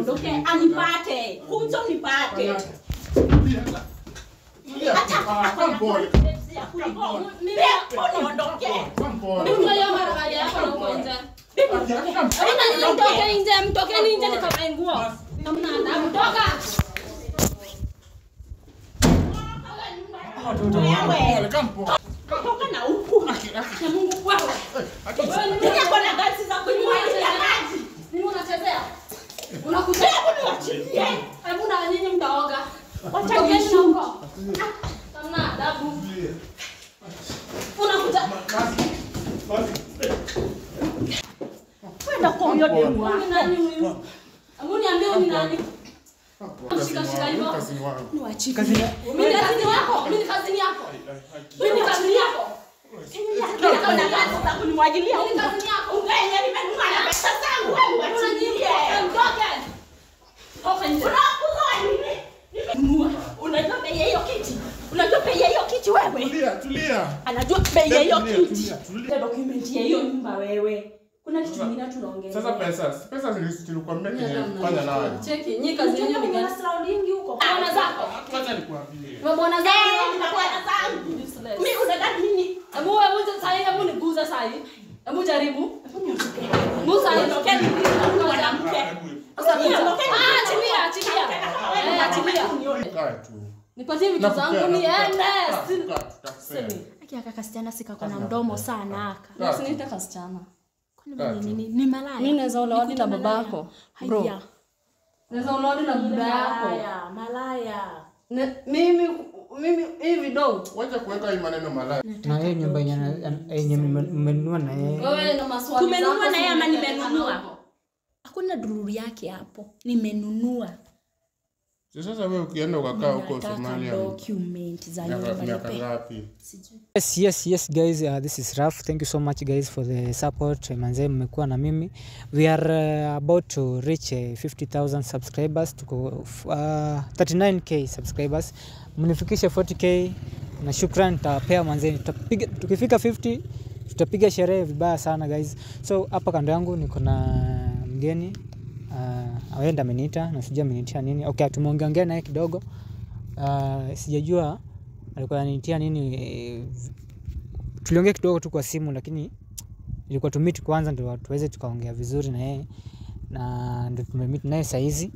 niondoke anipate. Kuja nipate. Acha pole. Mimi niondoke. Mimi leo mara baada yako na huko nje. Mtoke nje nikavae nguo. Hamna mtoka. Wewe toka na huku. Na Mungu wako. Ndio kuna gasi za kunywa maji. Nini unachezea? Unakuja kuniachilie. Hebu na nyinyi mtaoga. Wacha kesho huko. Hamna adabu. Unakuja. Kwenda kwa huyo demu wako. Nani huyu? Hebu niambie ni nani? Shika hivyo. Ni wachi. Mimi kazini yako. Mimi kazini yako. Mimi kazini yako. Mimi kuna gasi za kunimwagilia. Mimi kazini yako. Ungaye nimenunua na pesa zangu. Wewe wachilie. Mtoke. Toka nje. Unakuza nini? Nimenunua. Unajua bei hiyo kiti? Unajua bei hiyo kiti wewe? Tulia. Anajua bei hiyo kiti. Tulia. Document ya hiyo nyumba wewe. Kuna kitu kingine tunaongea. Sasa pesa zilikwambia fanya nawe. Cheki, nyinyi kazi yenu ni gani? Surrounding huko. Bwana zako. Kwanza nikuambie. Bwana zako, bwana zangu. Mimi unadhani nini? Hebu wewe sasa hebu niguza sasa hivi. Hebu jaribu. Hebu sasa ndokeni mwanamke. Sasa achilia. Achilia. Nipatie vitu zangu niende. Aki kasichana sika kuna mdomo sana aka. Na usiniite kasichana. Ni malaya. Mimi naweza olewa na babako. Bro. Naweza olewa na baba yako. Malaya. Mimi hivi do. Wacha kuweka hii maneno malaya. Na yeye nyumba yenye mmenunua na yeye. Wewe na maswali. Tumenunua na yeye ama nimenunua? Hakuna dururu yake hapo. Nimenunua. Sasa wewe ukienda ukakaa huko Somalia. Document za nyumba. Yes guys, this is Raf. Thank you so much guys for the support. Manze mmekuwa na mimi. We are about to reach 50,000 subscribers. Tuko 39k subscribers. Mnifikishe 40k na shukrani tutapea manze. Tukifika 50 tutapiga sherehe vibaya sana guys. So hapa kando yangu niko na mgeni. Aenda ameniita na sijui amenitia nini. Okay, tumeongea naye kidogo. Sijajua alikuwa ananitia nini. Tuliongea kidogo tu kwa simu lakini ilikuwa tu meet kwanza ndio tuweze tukaongea vizuri na yeye. Na ndio tumemeet naye saa hizi.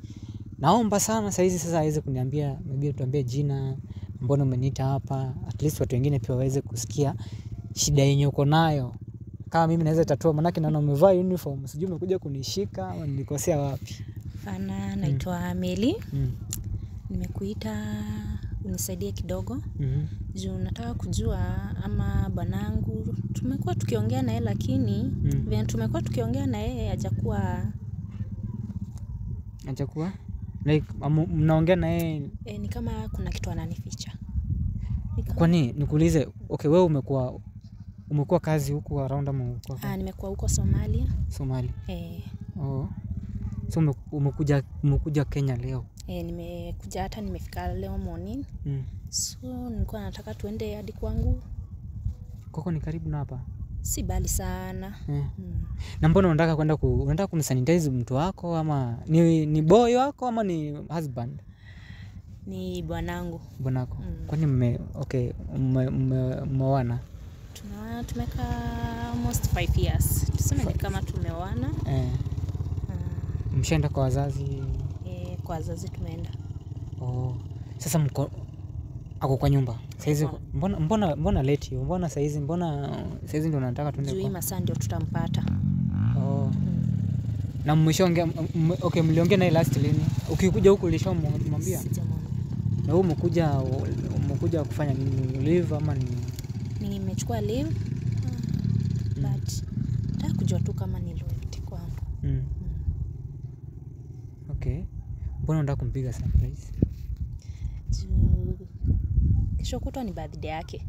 Naomba sana saa hizi sasa aweze kuniambia, maybe tuambie jina, mbona umeniita hapa, at least watu wengine pia waweze kusikia shida yenye uko nayo. Kama mimi naweza tatua manake naona umevaa uniform, sijui umekuja kunishika au nilikosea wapi. Fana naitwa Meli. Nimekuita unisaidie kidogo. Juu nataka kujua ama bwanangu tumekuwa tukiongea na yeye lakini vile tumekuwa tukiongea na yeye hajakuwa like mnaongea na yeye ni kama kuna kitu ananificha. Kwani nikuulize, okay wewe umekuwa kazi huku around ama huko? Nimekuwa huko Somalia. Oh. So umekuja Kenya leo? Nimekuja hata nimefika leo morning. So nilikuwa nataka tuende hadi kwangu. Koko ni karibu na hapa? Si bali sana. Na mbona unataka kumsanitize mtu wako ama ni boy wako ama ni husband? Ni bwanangu. Bwanako. Kwani mmeoana? Tumekaa almost 5 years. Tuseme ni kama tumeoana. Mshaenda kwa wazazi? Kwa wazazi tumeenda. Sasa ako kwa nyumba. Saizi mbona late hiyo? Mbona saizi ndio nataka tuende kwa? Juu masaa ndio tutampata. Na mmeshaongea mliongea naye last lini? Ukikuja huku ulishamwambia? Sijamwambia. Na wewe umekuja kufanya nini? Leave ama ni? Nimechukua leave. But nataka kujua tu kama ni loyalty kwangu. Okay. Mbona unataka kumpiga surprise? Kesho kutwa ni birthday yake.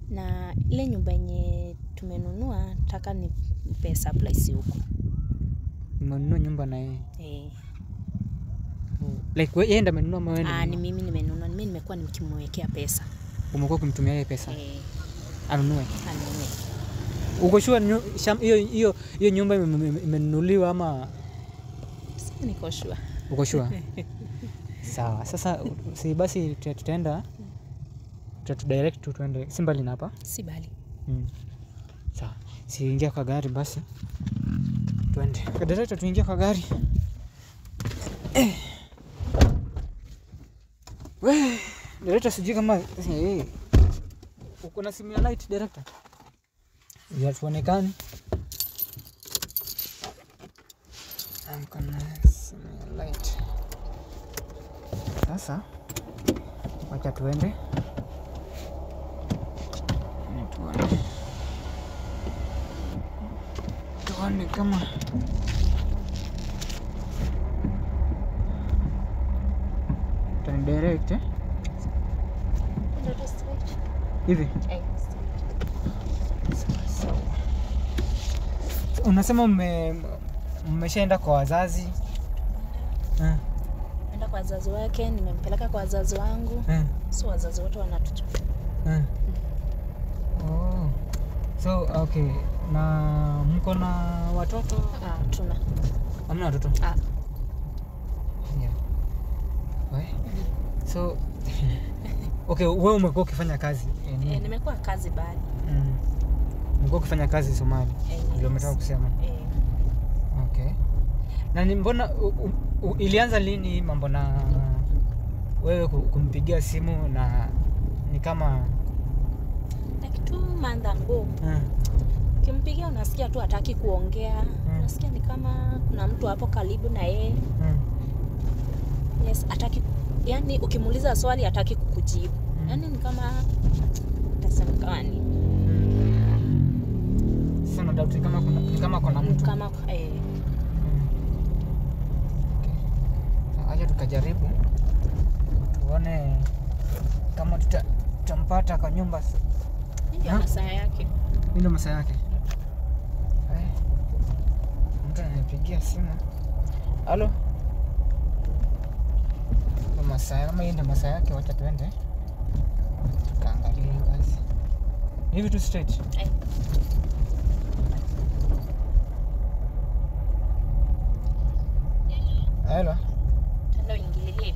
Na ile nyumba yenye tumenunua nataka nimpe surprise huko. Umenunua nyumba na yeye? Like yeye ndo amenunua ama wewe? Ni mimi nimenunua. Mimi nimekuwa nikimwekea pesa. Umekuwa kumtumia yeye pesa? Anunue. Uko sure hiyo nyumba imenunuliwa ama Niko sure. Uko sure? Sawa. Sasa si basi tutaenda direct tuende si mbali na hapa? Si mbali. Sawa. Si ingia kwa gari basi. Twende. Direct tuingia kwa gari. We, director sijui kama uko na simu ya light director? Ya tuonekane. Uko na simu ya light. Sasa wacha tuende. Tuone kama direct hivi. Unasema mmeshaenda kwa wazazi? Naenda kwa wazazi wake, nimempeleka kwa wazazi wangu. So wazazi wote wanatujua. Oh. So okay. Na mko na watoto? Tuna. Hamna watoto? Yeah. So okay, wewe umekuwa ukifanya kazi? Nimekuwa kazi bali. Umekuwa ukifanya kazi Somalia? Ndio umetaka kusema. Okay. Na ni mbona ilianza lini mambo na wewe kumpigia simu na ni kama like 2 months ago? Kimpigia unasikia tu hataki kuongea. Unasikia ni kama kuna mtu hapo karibu na yeye. Yes, hataki, yani ukimuuliza swali hataki kukujibu. Yani ni kama utasema kama ni. Sasa doubt kama kuna mtu. Kama Okay. Aje tukajaribu. Tuone kama tutampata kwa nyumba. Ndio masaa yake. Ndio masaa yake. Mtu ananipigia simu. Halo? Masaa kama ndio masaa yake, wacha tuende. Tukaangalie basi. Hivi tu straight. Hello. Ndio ingililie.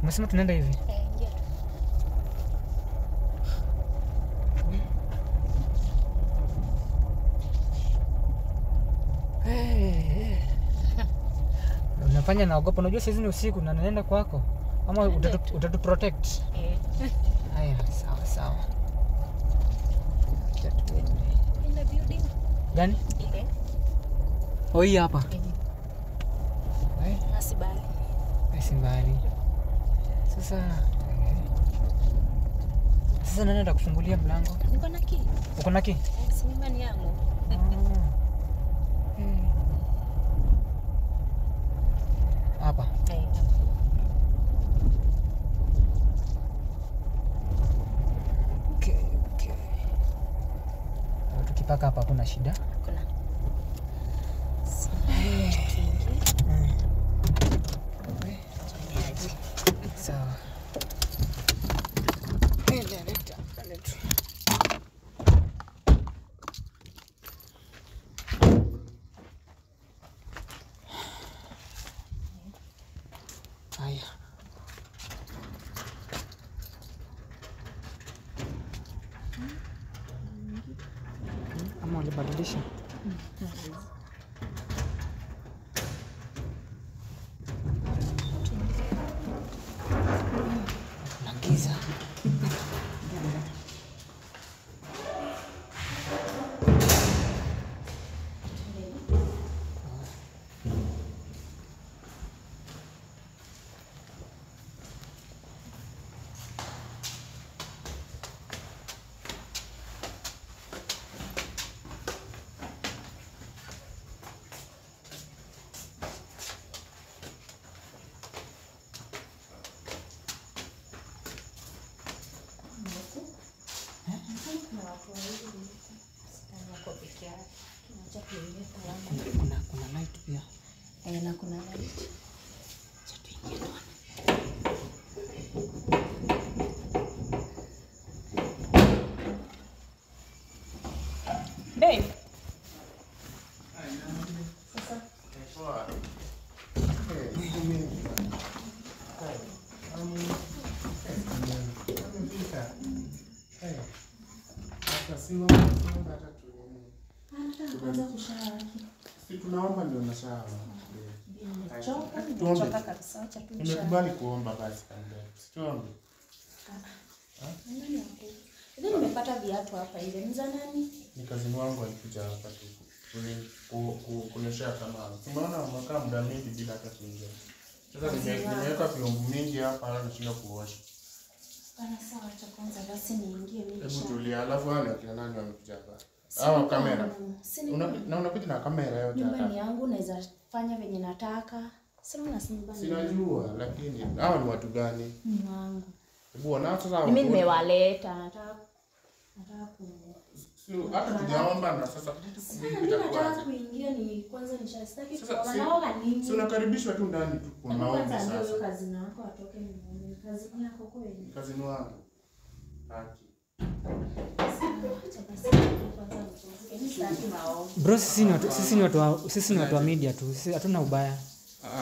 Umesema tunaenda hivi? Ndio. Unafanya naogopa, unajua sasa ni usiku na naenda kwako. Ama utatu protect? Haya, sawa sawa. In the building. Gani? Ile. Hii hapa. Asibali. Asimbali. Sasa Sasa nani atakufungulia mlango? Niko na key. Uko na key? Si nyumbani yangu. Hapa. Okay. Tukipaka hapa kuna shida. Kuna. Sawa. Haya. Ama ulibadilisha? Kuna giza. Kuna light pia. Na kuna light. Acha tuingie ndani. Babe. Si tunaomba ndio na sawa. Choka kabisa, acha tu. Nimekubali kuomba basi kanda. Situombe. Ndio nimepata viatu hapa ile. Ni za nani? Ni kazi wangu alikuja hapa tu. Kunyesha kama. Tumeona mwakaa muda mingi bila hata kuingia. Sasa nimeweka vyombo mingi hapa na nashinda kuosha. Bana sawa, acha kwanza basi niingie mimi. Hebu tulia, alafu wale akina nani wamekuja hapa? Hawa kamera. Na unakuja na kamera yote hapa. Nyumbani yangu naweza fanya venye nataka. Sina na nyumbani. Sinajua, lakini hawa ni watu gani? Ni wangu. Hebu wana sasa. Mimi nimewaleta, nataka ku hata tujaomba na sasa nataka kuingia ni kwanza nishastaki kwa naoga nini. Si unakaribishwa tu ndani tu kwa maombi sasa. Ndio kazi yako atoke nyumbani. Kazi yako kweli. Kazi ni wangu. Haki. Bro, sisi ni watu wa media tu. Sisi hatuna ubaya.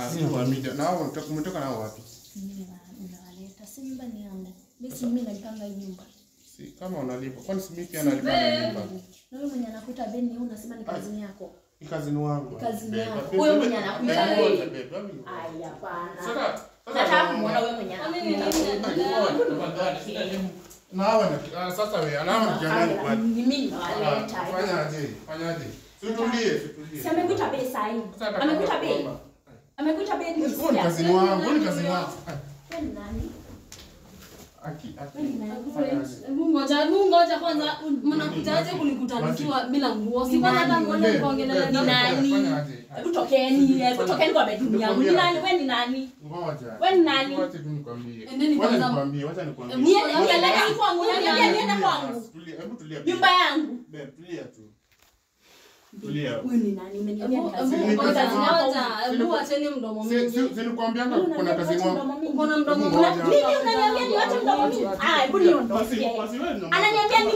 Sisi ni wa media. Na wao umetoka nao wapi? Mimi ninawaleta. Si nyumbani yangu. Mimi nalipanga hii nyumba. Si kama unalipa. Kwani si mimi pia nalipanga nyumba? Na wewe mwenye anakuta Beni wewe unasema ni kazi yako. Ni kazi wangu. Kazi yako. Wewe mwenye anakuta Beni. Ai hapana. Nataka kumuona wewe mwenye anakuta. Na hawa sasa wewe anaona kijana kwa mimi nawaleta. Fanyaje? Situlie. Si amekuta Beni sasa hivi. Amekuta Beni. Amekuta Beni. Ni kazi wangu. Wewe nani? Aki. Ngoja kwanza mnakujaje kunikutanishiwa bila nguo? Si kwanza hata ngoja nikaongelea ni nani? Hebu tokeni kwa bedroom yangu. Ni nani? Wewe ni nani? Ngoja. Wewe ni nani? Wacha tu nikwambie. Endeni kwanza. Wacha nikwambie. Niende kwangu. Niende kwangu. Hebu tulia. Nyumba yangu. Tulia tu. Tulia. Wewe ni nani? Umeniambia kazi. Hebu acheni mdomo mingi. Sinikwambia kuna kazi wangu. Uko na mdomo Mimi unaniambia ni wacha mdomo mingi. Hebu niondoke. Ananiambia ni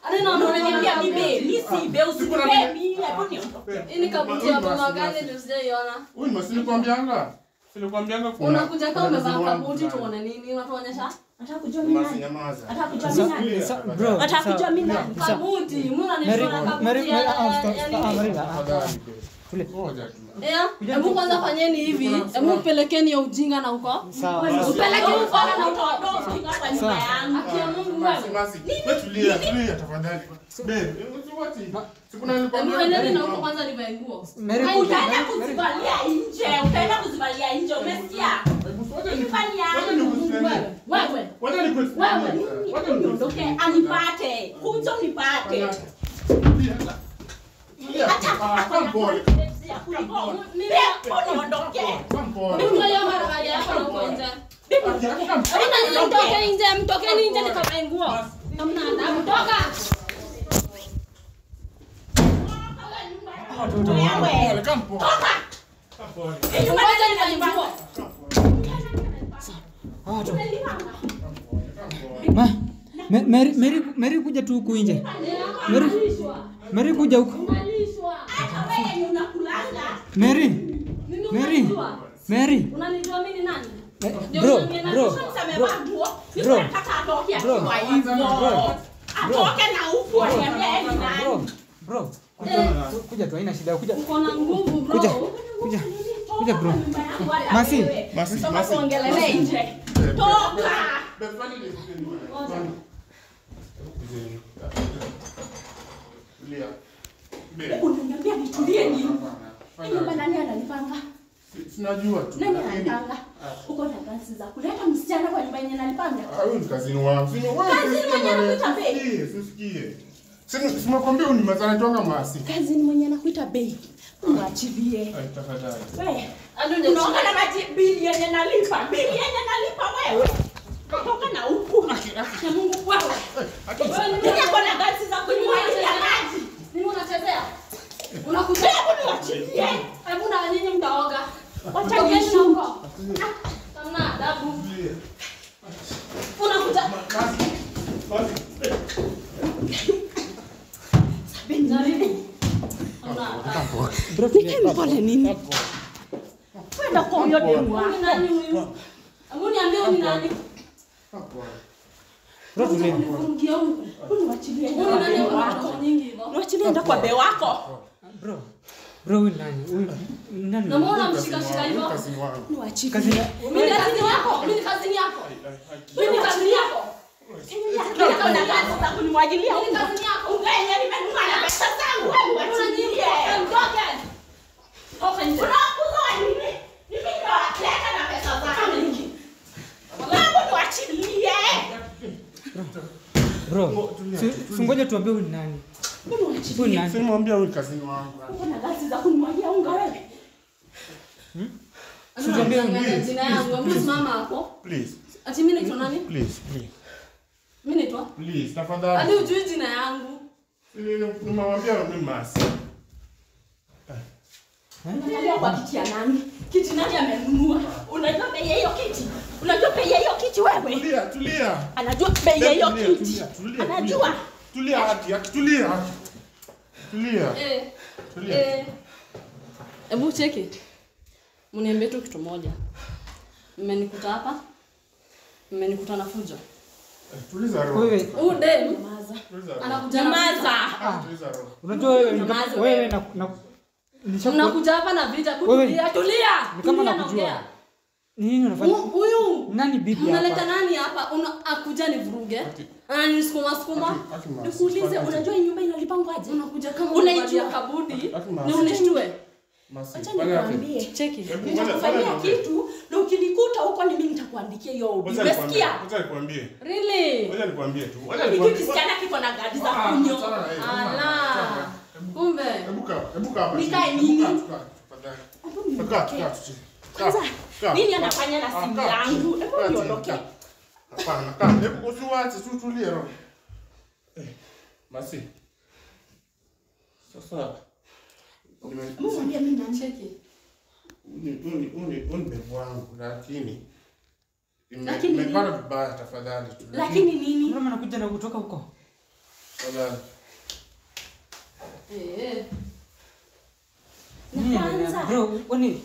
ananiambia mimi si be usipe mimi. Hebu niondoke. Ini kabuti ya mama gani ndio sijaiona. Wewe msinikwambianga. Sinikwambianga kuna. Unakuja kama umevaa kabuti tuone nini unatuonyesha? Nataka kujua mimi nani. Nataka kujua mimi nani. Bro, nataka kujua mimi nani. Kabuti, mbona nishona kabuti ya hebu kwanza fanyeni hivi, hebu pelekeni ya ujinga na uko. Upeleke ufala na utaondoa ujinga kwa nyumba yangu. Akia Mungu wewe. Wewe tulia tafadhali. Babe, sikuna nilikwambia. Endeni na uko kwanza nivae nguo. Utaenda kuzivalia nje, umesikia? Wewe Wewe niondoke anipate. Kuja unipate. Acha pole. Niondoke. Ndio mara yako na kuanza. Mtoke nje nikavae nguo. Hamna adabu, toka. Wewe. Toka. Ngoja nifanye. Mary kuja tu huku nje. Mary kuja huku. Mary. Unanijua mimi nani? Bro. Kuja tu, haina shida. Kuja. Uko na nguvu bro. Kuja bro. Masi. Ongelele nje. Toka. Unaniambia nitulie nini? Nyumba nani analipanga? Sinajua tu. Nani analipanga? Uko na kazi za kuleta msichana kwa nyumba yenye analipanga? Huyu ni kazini wangu. Usikie. Simakwambia unimazana toka Masi. Kazini mwenye anakuita bei. Muachilie. Ai tafadhali. Wewe. Unaona na bili yenye nalipa. Bili yenye nalipa wewe. Toka na huku. Na Mungu wewe. Nini kwa na kazi za kunywalia maji? Nini unachezea? Unakuja kuniachilie. Hebu na nyinyi mtaoga. Wacha kesho huko. Hamna adabu. Unakuja. Jaribu. Hamna adabu. Nike mpole nini? Kwenda kwa huyo demu wako. Ni nani huyu? Hebu niambie ni nani? Unifungie huko. Uniachilie. Ni nani wako nyingi hivyo? Uniachilie enda kwa be wako. Bro, huyu nani? Na mbona mshika hivyo? Kazini wangu. Niachilie. Kazini. Mimi ni kazini yako. Mimi ni kazini yako. Mimi ni kazini yako. Niko na kazi za kunimwagilia Mimi ni huko. kazini yako. Ungenye nimenunua na pesa zangu. Uniachilie. Mtoke. Toka nje. Unakuza nini? Mimi ndo atleta na pesa zangu. Wewe niachilie. Bro, ngoja tuambie huyu nani? Huyu nani? Simwambia huyu kazini wangu. Uko na kazi za kunimwagia unga wewe. Tuambie huyu nani? Jina yangu. Hebu simama hapo. Please. Ati mimi naitwa nani? Please. Mimi naitwa? Please, Hadi tafadhali. ujui jina yangu. Nimemwambia mimi Masi. Unaniambia kwa kiti ya nani? Kiti nani amenunua? Unajua bei ya hiyo kiti? Unajua bei ya hiyo kiti wewe? Tulia. Anajua bei ya hiyo kiti. Anajua. Tulia hadi, tulia. Tulia. Tulia. Hebu cheki. Mniambie tu kitu moja. Mmenikuta hapa? Mmenikuta na fujo. Tuliza roho. Wewe, Huyu dem Maza. Tuliza roho. anakuja Nyamaza. Tuliza roho. unajua wewe na mnakuja hapa na vita. Wewe. Tulia. Ni kama Tulia, nakujua. naongea. nini unafanya? Huyu Nani bibi mnaleta hapa? nani hapa? Akuja ni vuruge. Ananisukuma. Nikuulize, unajua hii nyumba inalipangwaje? Unakuja kama Unaijua unaijua kabudi. Masi. Ni unishtue. Masi. Acha nikwambie. Cheki. Nitakufanyia kitu na ukinikuta huko ni mimi nitakuandikia hiyo udi. Umesikia? Wacha nikwambie. Really? Wacha nikwambie tu. Hiki kisichana kiko na gadi za kunyo. Ala. Kumbe. Hebu kaa hapa. Nikae nini? Tafadhali. Kaa. Kwanza, nini anafanya na simu yangu? Hebu niondoke. Hapana, kaa. Hebu usiwache tu tulie roho. Masi. Sasa. Mwambie mimi nani? Cheki. Unbevu wangu lakini Lakini imepata vibaya, tafadhali tu. Lakini nini? Mbona mnakuja na kutoka huko? Tafadhali. Nini Kwanza. bro, kwani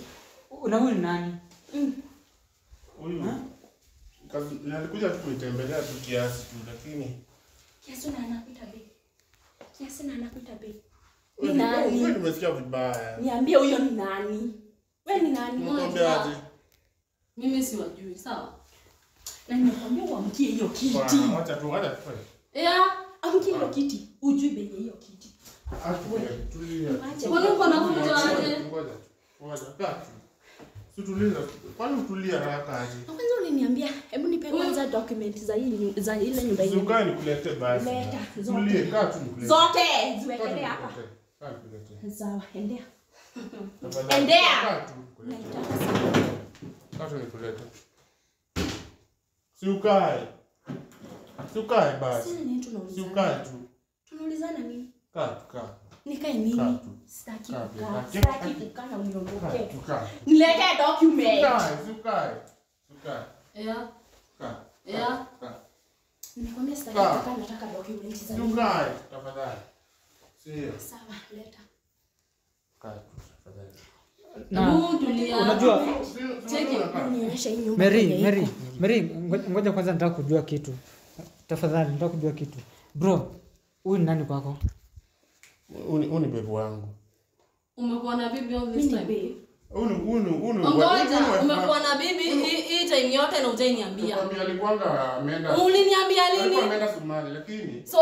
una huyu nani? Huyu nalikuja tu kunitembelea tu kiasi tu, lakini Kiasi na anakuita bei. Kiasi na anakuita bei. Ni Ni nani? Wewe umesikia vibaya. Niambie huyo ni nani? Wewe ni nani? Nikwambia aje? Mimi siwajui, sawa? Na nimekwambia uamkie hiyo kiti. Bwana, acha tu. Amkie hiyo kiti. Ujui bei ya hiyo kiti. Tulia. Acha. Kwani uko na fujo aje? Ngoja. Kaa tu. Situliza. Kwani utulia haraka aje? Kwanza uliniambia hebu nipe kwanza document za ile nyumba hii. Zuka nikulete basi. Leta zote. Tulie, kaa tu nikulete. Zote ziwekelee hapa. Kaa nikulete. Sawa, endea. Tafadhali. Endea. Kaa tu nikulete. Kaa tu nikulete. Si ukae. Si ukae basi. Sina nini tunaulizana? Si ukae tu. Tunaulizana nini? Kaa tu, kaa. Nikae nini? Kaa tu. Sitaki Kaa, kukaa. kaa. Sitaki kukaa na Kaa uniondoke. tu, kaa. Nilete document. Ukae, si ukae. Si ukae. Yeah. Kaa. Yeah. Kaa. Nimekwambia sitaki Kaa. kukaa, nataka document za Si ukae, tafadhali. Sio. Sawa, leta. Kaa tu, tafadhali. Hebu tulia. Unajua Cheki. Nionyeshe hii nyumba. yenye iko. Mary, ngoja kwanza nataka kujua kitu. Tafadhali nataka kujua kitu. Bro, huyu ni nani kwako? Uni bebu wangu. Umekuwa na bibi all this Mimi time. babe. Ngoja, umekuwa na bibi hii time yote na hujaniambia. Alikuwa ameenda. Uliniambia Alikuwa lini? ameenda Somalia lakini So,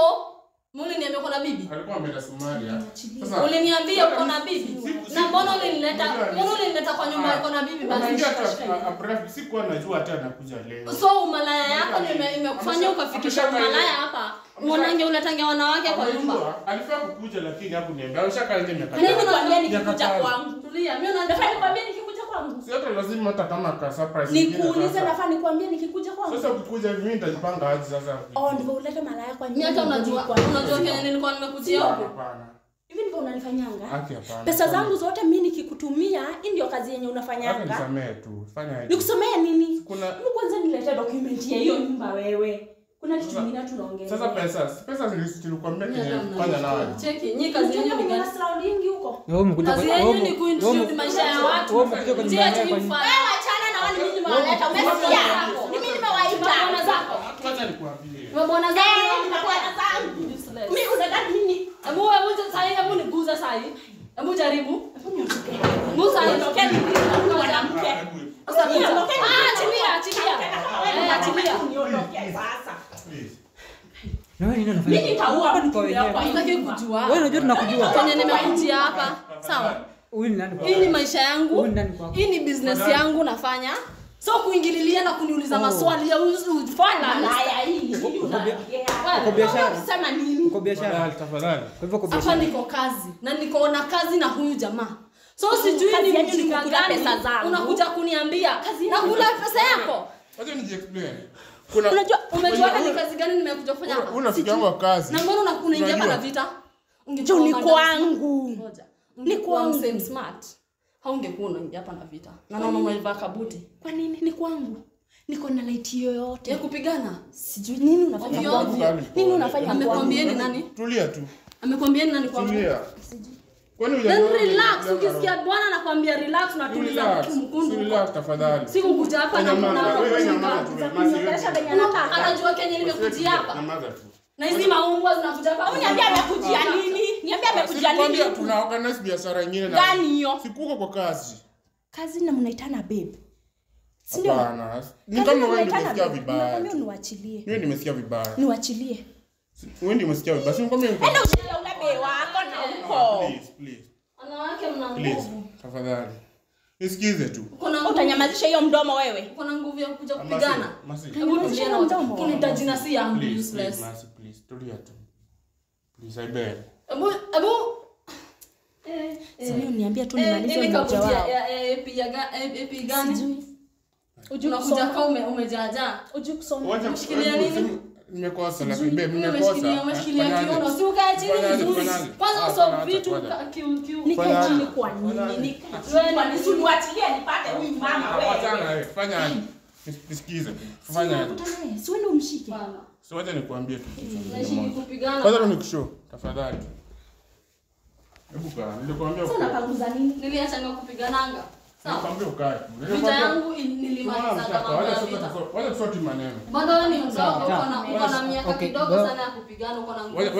uliniambia uko na bibi? alikuwa ameenda Somalia. Uliniambia uko na bibi? Na mbona ulinileta kwa nyumba yako na bibi basi? Sikuwa najua hata anakuja leo. So umalaya yako imekufanya ukafikisha umalaya hapa. Mwanange uletange wanawake kwa nyumba. Alifaa kukuja lakini hakuniambia. Alishakaa nje miaka. Nini nikwambia nikikuja kwangu? Tulia, mimi Nafaa nikwambie nikikuja kwangu. Si hata lazima hata kama ka surprise. Nikuulize nafaa nikwambie nikikuja kwangu. Sasa ukikuja hivi mimi nitajipanga aje sasa? Ndivyo ulete malaya kwa mimi hata unajua Kenya nilikuwa nimekujia huko. Hapana. Hivi ndivyo unanifanyanga? Haki hapana. Pesa zangu zote mimi nikikutumia, hii ndio kazi yenye Hata unafanyanga. nisamee tu. Fanya hivi. Nikusomea nini? Mimi Kuna kwanza nilete document ya hiyo nyumba wewe. Kuna kitu kingine tunaongea. sasa pesa zilikwambia fanya nayo. Cheki, nyinyi kazi yenu ni gani? Surrounding huko. Wewe umekuja Kazi yenu ni kuintroduce maisha ya watu. Wewe umekuja kwa nyumba yako kwa nini? Wewe achana na wale mimi nimewaleta. Umesikia? Mimi nimewaita. Bwana zako. Kwanza nikwambie. Bwana zako Nimekuwa zangu. Mimi unadhani nini? Hebu hebu niguza sahi. Hebu jaribu. Gusa hilo Tokeni mimi mwanamke. Sasa Achilia. Achilia. Niondoke sasa. Please. Na wewe nini unafanya? Mimi nitaua Hapa mtu wenyewe. yako. Sitaki kujua. Wewe unajua tunakujua. Kwenye nimekujia hapa. Sawa. Huyu ni nani kwako? Hii ni maisha yangu. Huyu ni nani kwako? Hii ni business yangu nafanya. So kuingililia na kuniuliza maswali ya ufanya Malaya hii. Uko biashara. Unasema nini? Uko biashara. Tafadhali. Kwa hivyo uko hapa biashara. niko kazi na niko na kazi na huyu jamaa. So sijui Kazi ni yetu ni mjinga kukula gani pesa zangu. unakuja kuniambia Kazi yetu nakula pesa yako. Wacha explain. Unajua Umejua ni kazi gani nimekuja kufanya hapa? Unafikianga kazi. Na mbona unaingia hapa na vita? Ungekuwa ni kwangu. Ngoja. Ni kwangu. Same smart. Haungekuwa unaingia hapa na vita. Na naona umevaa kabuti. Kwa nini ni kwangu? Niko na light yoyote. Ya kupigana. Sijui nini unafanya Ovyo, kwangu. ovyo. Nini unafanya kwangu? Amekwambia ni nani? Tulia tu. Amekwambia ni nani kwangu? Tulia. Kwani Then relax, ukisikia bwana anakuambia relax na tuliza mtu mkundu. Relax tafadhali. Sikukuja hapa na Wewe nyamaza tu. Kuniongelesha venye anataka. anajua Kenya nimekujia hapa. Nyamaza tu. Na hizi maumbwa zinakuja hapa. Uniambia amekujia nini? Niambia amekujia nini? Sikwambia tuna organize biashara nyingine na. Gani hiyo? Sikuko kwa kazi. Kazi na mnaitana babe. Si ndio? Hapana. Ni kama wewe ndio umesikia vibaya. Nakwambia niwachilie. Wewe nimesikia vibaya. Niwachilie. Wewe ndio umesikia vibaya. Si nikwambia Enda ushikie ule be wako na huko. Please. Wanawake mna Please. nguvu. Tafadhali. Nisikize tu. Utanyamazisha hiyo mdomo wewe. Uko na nguvu ya kuja kupigana. Masi. Hebu tulia na mdomo. kunita jina si yangu Please, useless. Masi, please. Tulia tu. Please, I beg. Hebu Sio niambia tu nimalize ile mmoja kabuti wao. ya epi gani? Sijui. Unakuja kama umejaja. Ujui kusoma. Wacha Umeshikilia nini? Nimekosa lakini babe Umeshikilia nimekosa. kiuno. Si ukae chini Fanyaje, vizuri. fanyaje? Kwanza Ah, usome fanyaje, vitu fanyaje. kiu. Nikae chini kwa nini? Nikae chini kwa nini? Niwachilie nipate huyu mama wewe. Wachana wewe. Fanya nisikize. Fanya. Si wewe umshike. Bana. So wacha nikwambie tu. Naishi kupigana. Kwanza nikushow tafadhali. Hebu kaa. Nilikwambia Sasa ukae. unapanguza nini? Niliacha kupigananga. Sawa. Nilikwambia ukae tu. Vita yangu nilimaliza kama vita. Wacha tusoti maneno. Bado wewe ni mdogo, uko na miaka Okay, kidogo go. sana ya kupigana, uko na nguvu.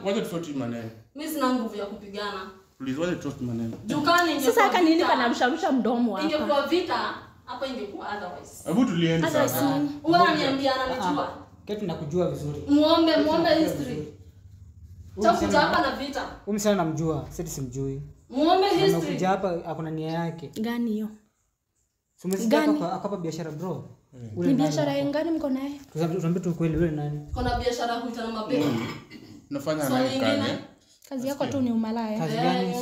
Wacha tusoti maneno. Mimi sina nguvu ya kupigana. Please wacha tusoti maneno. Dukani ingekuwa Sasa haka nini vita. kanamsharusha mdomo hapa? Ingekuwa vita, hapa ingekuwa otherwise. Hebu tulieni Otherwise sasa. nini? Wewe unaniambia ananijua. Ketu nakujua vizuri. Muombe history. Chakuja hapa na vita. Huyu msana namjua, sisi simjui. Muombe history. Anakuja hapa akona nia yake. Gani hiyo? Umesikia akapa biashara bro? Ni biashara ngani mko naye? Tuambie tu kweli wewe nani? Kuna biashara kuita na mapepo. Nafanya naye kazi. Kazi yako tu ni umalaya. Kazi gani?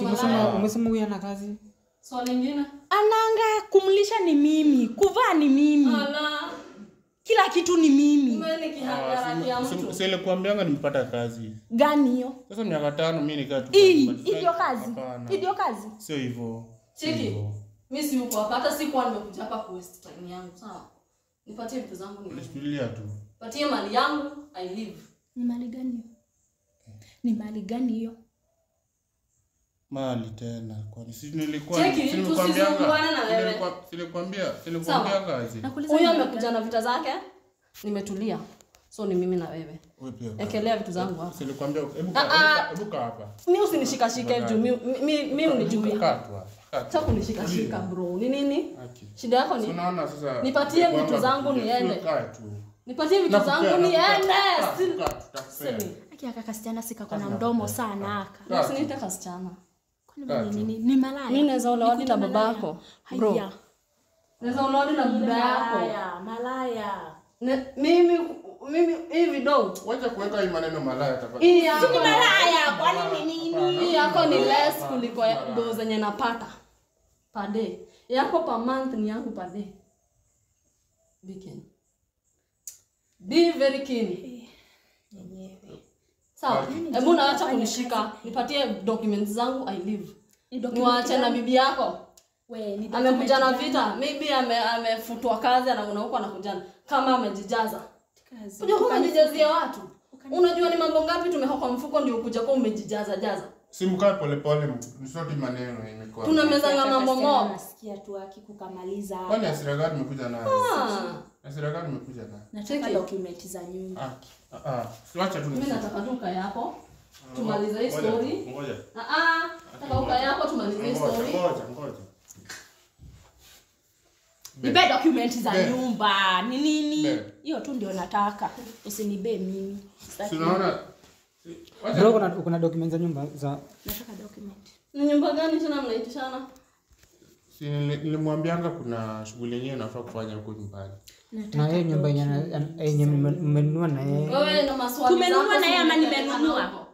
Umesema huyu ana kazi? Swali lingine? Ananga kumlisha ni mimi, kuvaa ni mimi. Ala. Kila kitu ni mimi. Mimi kihangara ya mtu. Sile kuambianga nimepata kazi. Gani hiyo? Sasa miaka 5 mimi nikaa tu. Ndio kazi. Ndio kazi. Sio hivyo. Cheki. Mimi si uko hapa hata sikuwa nimekuja hapa ku waste time yangu, sawa? Nipatie vitu zangu ni. Nishikilia tu. Patie mali yangu, I live. Ni mali gani hiyo? Ni mali gani hiyo? Mali tena. Kwani si nilikuwa tusizungumane na wewe. Silikwambia kazi. Huyo amekuja na vita zake. Nimetulia. So ni mimi na wewe. Wewe pia. Ekelea vitu zangu hapa. Silikwambia hebu kaa hapa. Mimi usinishikashike juu mimi unijui. Kaa tu hapa. Sasa kunishikashika bro. Ni nini? Shida yako ni? Unaona sasa. Nipatie vitu zangu niende. Kaa tu. Nipatie vitu zangu niende. Aki kasichana sika kuna mdomo sana aka. Usiniite kasichana. Kwani nini? Ni malaya. Mimi naweza olewa na babako. Bro. Naweza olewa na baba yako. Malaya. Mimi hivi do. Wacha kuweka hii maneno malaya tafadhali. Hii yako ni malaya. Kwani ni nini? Hii yako ni less kuliko do zenye napata. Per day. Yako per month ni yangu per day. Be keen. Be very keen. Sawa. Hebu naacha kunishika. Nipatie documents zangu I live. Niwaache na bibi yako. Wewe amekuja na vita. Maybe amefutwa kazi anaona huko anakujana. Kama amejijaza. Unajua kujijazia watu. Unajua ni mambo ngapi tumehoka mfuko ndio ukuja kwa umejijaza jaza. Simkaa pole msoti maneno imekuwa. Tunamezanga mambo mob. Nasikia tu akikukamaliza. Kwani hasira gani umekuja nayo? Hasira gani umekuja nayo? Nataka document za nyumba. Siacha tu. Mimi nataka tu kaya yako. Tumalize hii story. Ngoja. Nataka ukaya yako tumalize hii story. Ngoja. Nipe document za nyumba. Ni nini? Hiyo tu ndio nataka. Usinibe mimi. Unaona? Bro, kuna document za nyumba za nataka document. Ni nyumba gani tena mnaitishana? Si nilimwambianga kuna shughuli yenyewe nafaa kufanya huko nyumbani. Na yeye nyumba yenye mmenunua na yeye. Wewe na maswali zako. Tumenunua na yeye ama nimenunua?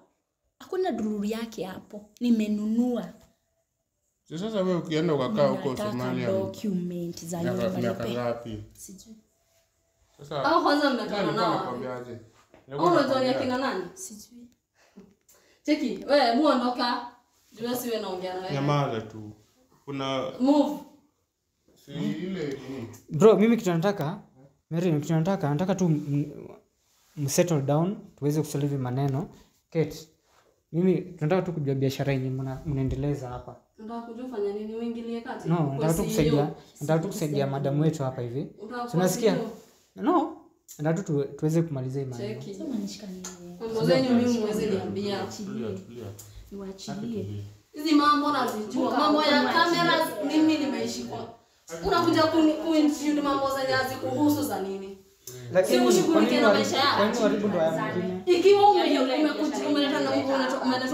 Hakuna dururi yake hapo. Nimenunua. Sasa wewe ukienda ukakaa huko Somalia. Document za nyumba miaka ngapi? Sijui. Sasa au kwanza mmekaa nao. Nakwambiaje? Unajua ni akina nani? Sijui. Cheki, wewe muondoka. Jua siwe naongea na wewe. Nyamaza tu. Kuna move. Si ile bro, mimi kitu nataka Mary, kitu nataka tu settle down tuweze kusolve maneno. Kate, mimi tunataka tu kujua biashara yenye mnaendeleza hapa. Unataka kujua fanya nini uingilie kati? No, nataka tu kusaidia madam wetu hapa hivi. Unasikia? No, nataka tu tuweze kumaliza hii maneno. Cheki. Sema nishika nini? Mambo zenyu mimi mweze niambia. Niwaachilie. Hizi mambo nazijua. Mambo ya cameras mimi nimeishi kwa. Unakuja kuintroduce mambo zenye hazikuhusu za nini? Lakini ushughulike na maisha yako. Kwani waribu ndo ya mwingine? Ikiwa umeletwa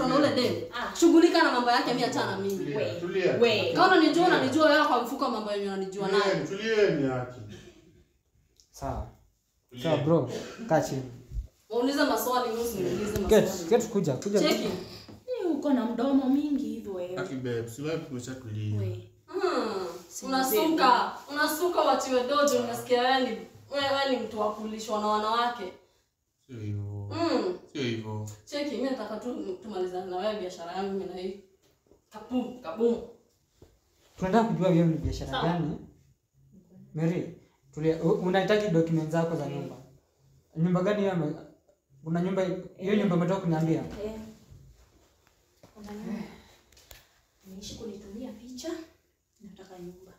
na ule dem, shughulika na mambo yake, mimi achana mimi. Wewe. Kama unanijua wewe kwa mfuko mambo yenyewe unanijua nayo. Tulieni haki. Sawa. Sawa bro, kaa chini. Uulize maswali, mimi usiniulize maswali. Get kuja. Cheki. Ni uko na mdomo mingi hivyo wewe. Haki babe, si wewe kuacha tulia. Unasuka watiwe dojo, unasikia wewe ni mtu wa kulishwa na wanawake. Sio hivyo. Sio hivyo. Cheki, mimi nataka tu tumalizane na wewe biashara yangu mimi na hii. Kabum. Tunataka kujua wewe ni biashara gani? Mary, unahitaji documents zako za nyumba. Nyumba gani hiyo? Kuna nyumba hiyo nyumba umetoka kuniambia? Niishi kunitumia picha. Nataka nyumba.